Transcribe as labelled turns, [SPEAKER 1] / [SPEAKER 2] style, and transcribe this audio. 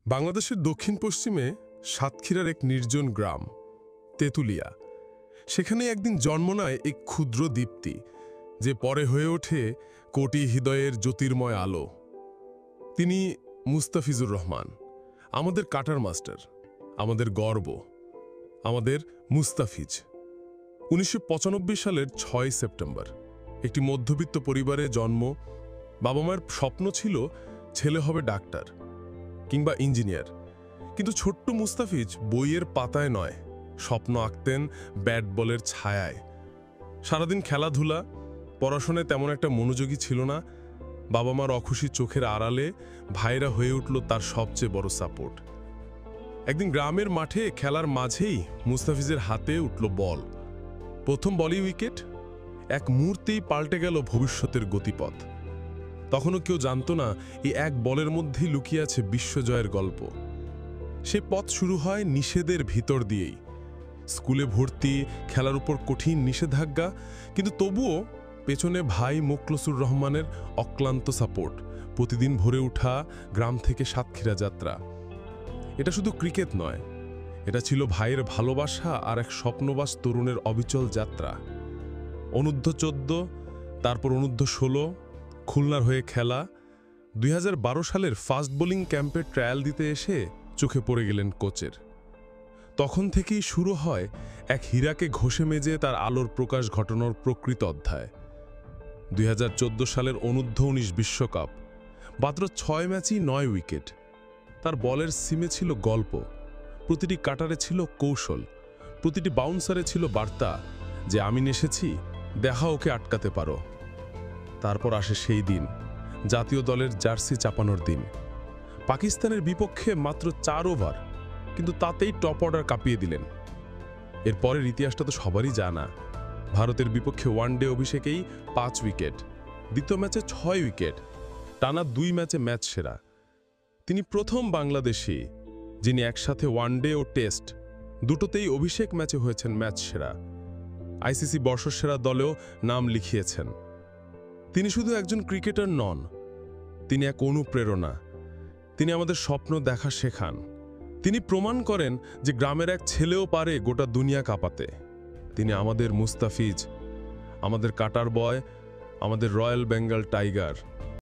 [SPEAKER 1] বাংলাদেশের দক্ষিণ পশ্চিমে সাতক্ষীরার এক নির্জন গ্রাম তেঁতুলিয়া। সেখানে একদিন জন্ম নেয় এক ক্ষুদ্র দীপ্তি, যে পরে হয়ে ওঠে কোটি হৃদয়ের জ্যোতির্ময় আলো। তিনি মুস্তাফিজুর রহমান, আমাদের কাটার মাস্টার, আমাদের গর্ব, আমাদের মুস্তাফিজ। ১৯৯৫ সালের ৬ সেপ্টেম্বর একটি মধ্যবিত্ত পরিবারে জন্ম। বাবা মায়ের স্বপ্ন ছিল ছেলে হবে ডাক্তার কিংবা ইঞ্জিনিয়ার, কিন্তু ছোট্ট মুস্তাফিজ বইয়ের পাতায় নয়, স্বপ্ন আঁকতেন ব্যাট বলের ছায়ায়। সারাদিন খেলাধুলা, পড়াশোনায় তেমন একটা মনোযোগী ছিল না। বাবা মার অখুশি চোখের আড়ালে ভাইরা হয়ে উঠল তার সবচেয়ে বড় সাপোর্ট। একদিন গ্রামের মাঠে খেলার মাঝেই মুস্তাফিজের হাতে উঠল বল। প্রথম বলই উইকেট। এক মুহূর্তেই পাল্টে গেল ভবিষ্যতের গতিপথ। তখনও কেউ জানত না এই এক বলের মধ্যেই লুকিয়ে আছে বিশ্বজয়ের গল্প। সে পথ শুরু হয় নিষেধের ভিতর দিয়েই। স্কুলে ভর্তি, খেলার উপর কঠিন নিষেধাজ্ঞা, কিন্তু তবুও পেছনে ভাই মোকলসুর রহমানের অক্লান্ত সাপোর্ট। প্রতিদিন ভোরে ওঠা, গ্রাম থেকে সাতক্ষীরা যাত্রা। এটা শুধু ক্রিকেট নয়, এটা ছিল ভাইয়ের ভালোবাসা আর এক স্বপ্নবাস তরুণের অবিচল যাত্রা। অনূর্ধ্ব 14, তারপর অনূর্ধ্ব 16, খুলনার হয়ে খেলা। ২০১২ সালের ফাস্ট বোলিং ক্যাম্পে ট্রায়াল দিতে এসে চোখে পড়ে গেলেন কোচের। তখন থেকেই শুরু হয় এক হীরাকে ঘষে মেজে তার আলোর প্রকাশ ঘটানোর প্রকৃত অধ্যায়। ২০১৪ সালের অনূর্ধ্ব ১৯ বিশ্বকাপ, মাত্র ৬ ম্যাচেই ৯ উইকেট। তার বলের সিমে ছিল গল্প, প্রতিটি কাটারে ছিল কৌশল, প্রতিটি বাউন্সারে ছিল বার্তা যে আমি এসেছি, দেখা ওকে আটকাতে পারো। তারপর আসে সেই দিন, জাতীয় দলের জার্সি চাপানোর দিন। পাকিস্তানের বিপক্ষে মাত্র ৪ ওভার, কিন্তু তাতেই টপ অর্ডার কাঁপিয়ে দিলেন। এর পরের ইতিহাসটা তো সবারই জানা। ভারতের বিপক্ষে ওয়ানডে অভিষেকেই ৫ উইকেট, দ্বিতীয় ম্যাচে ৬ উইকেট, টানা ২ ম্যাচে ম্যাচ সেরা। তিনি প্রথম বাংলাদেশি যিনি একসাথে ওয়ানডে ও টেস্ট দুটোতেই অভিষেক ম্যাচে হয়েছেন ম্যাচ সেরা। আইসিসি বর্ষসেরা দলেও নাম লিখিয়েছেন। তিনি শুধু একজন ক্রিকেটার নন, তিনি এক অনুপ্রেরণা। তিনি আমাদের স্বপ্ন দেখা শেখান। তিনি প্রমাণ করেন যে গ্রামের এক ছেলেও পারে গোটা দুনিয়া কাঁপাতে। তিনি আমাদের মুস্তাফিজ, আমাদের কাটার বয়, আমাদের রয়্যাল বেঙ্গল টাইগার।